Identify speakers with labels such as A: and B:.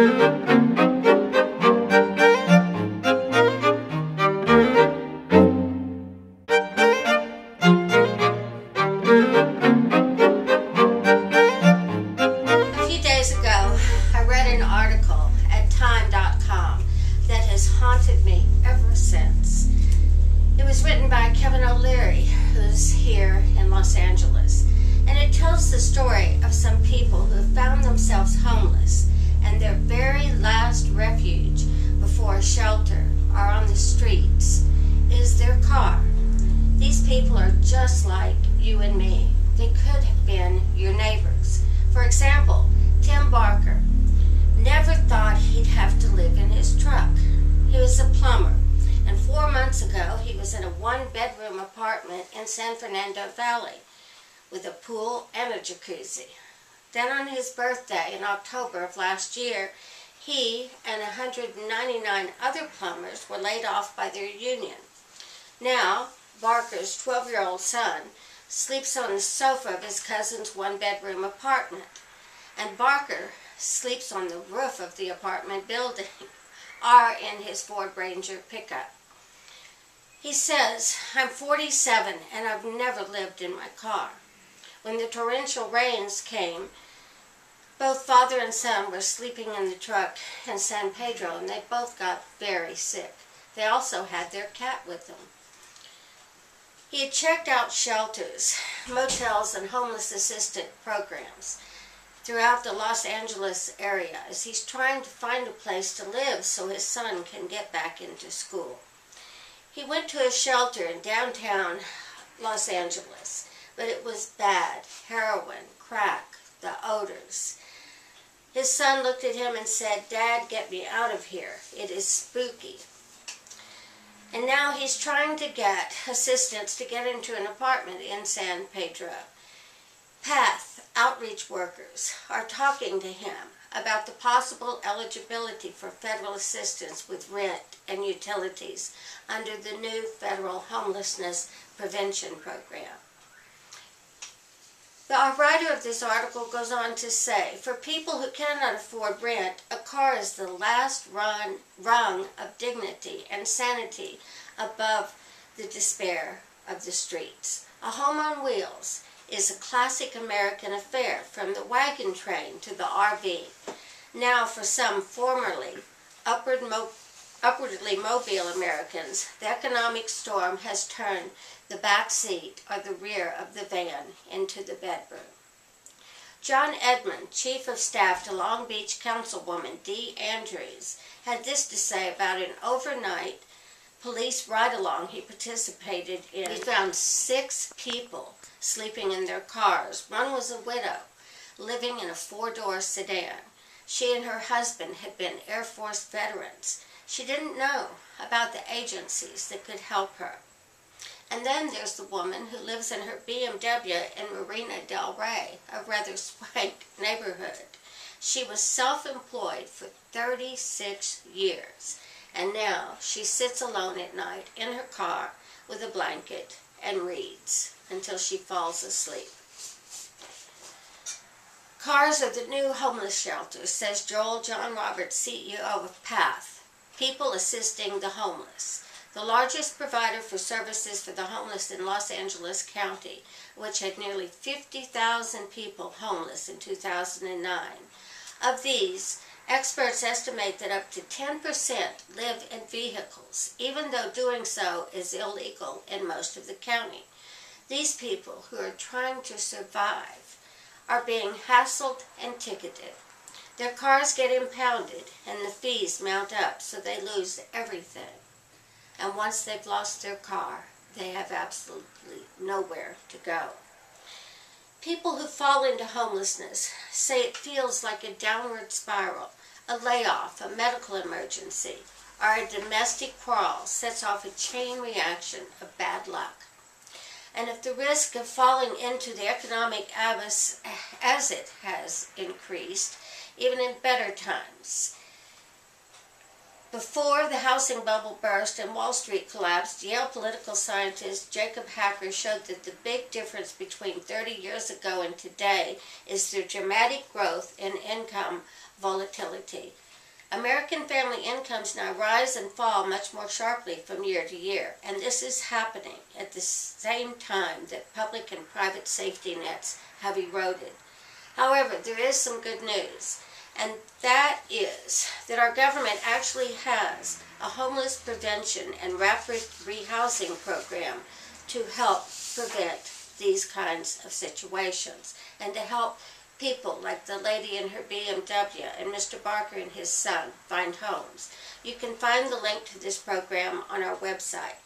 A: few days ago, I read an article at time.com that has haunted me ever since. It was written by Kevin O'Leary, who's here in Los Angeles, and it tells the story of some people who have found themselves homeless, and their very last refuge before a shelter or on the streets is their car. These people are just like you and me. They could have been your neighbors. For example, Tim Barker never thought he'd have to live in his truck. He was a plumber, and 4 months ago he was in a one-bedroom apartment in San Fernando Valley with a pool and a jacuzzi. Then on his birthday in October of last year, he and 199 other plumbers were laid off by their union. Now, Barker's 12-year-old son sleeps on the sofa of his cousin's one-bedroom apartment, and Barker sleeps on the roof of the apartment building or in his Ford Ranger pickup. He says, "I'm 47 and I've never lived in my car. When the torrential rains came, both father and son were sleeping in the truck in San Pedro, and they both got very sick. They also had their cat with them." He had checked out shelters, motels, and homeless assistance programs throughout the Los Angeles area as he's trying to find a place to live so his son can get back into school. He went to a shelter in downtown Los Angeles, but it was bad. Heroin, crack, the odors. His son looked at him and said, "Dad, get me out of here. It is spooky." And now he's trying to get assistance to get into an apartment in San Pedro. PATH outreach workers are talking to him about the possible eligibility for federal assistance with rent and utilities under the new federal homelessness prevention program. The writer of this article goes on to say, for people who cannot afford rent, a car is the last rung of dignity and sanity above the despair of the streets. A home on wheels is a classic American affair, from the wagon train to the RV. Now, for some formerly upwardly mobile Americans, the economic storm has turned the back seat or the rear of the van into the bedroom. John Edmond, Chief of Staff to Long Beach Councilwoman Dee Andrews, had this to say about an overnight police ride-along he participated in. He found 6 people sleeping in their cars. One was a widow living in a 4-door sedan. She and her husband had been Air Force veterans. She didn't know about the agencies that could help her. And then there's the woman who lives in her BMW in Marina del Rey, a rather swank neighborhood. She was self-employed for 36 years, and now she sits alone at night in her car with a blanket and reads until she falls asleep. Cars are the new homeless shelters, says Joel John Roberts, CEO of PATH, People Assisting the Homeless, the largest provider for services for the homeless in Los Angeles County, which had nearly 50,000 people homeless in 2009. Of these, experts estimate that up to 10% live in vehicles, even though doing so is illegal in most of the county. These people, who are trying to survive, are being hassled and ticketed. Their cars get impounded and the fees mount up, so they lose everything. And once they've lost their car, they have absolutely nowhere to go. People who fall into homelessness say it feels like a downward spiral, a layoff, a medical emergency, or a domestic quarrel sets off a chain reaction of bad luck. And if the risk of falling into the economic abyss as it has increased, even in better times. Before the housing bubble burst and Wall Street collapsed, Yale political scientist Jacob Hacker showed that the big difference between 30 years ago and today is the dramatic growth in income volatility. American family incomes now rise and fall much more sharply from year to year, and this is happening at the same time that public and private safety nets have eroded. However, there is some good news, and that is that our government actually has a homeless prevention and rapid rehousing program to help prevent these kinds of situations and to help people like the lady in her BMW and Mr. Barker and his son find homes. You can find the link to this program on our website.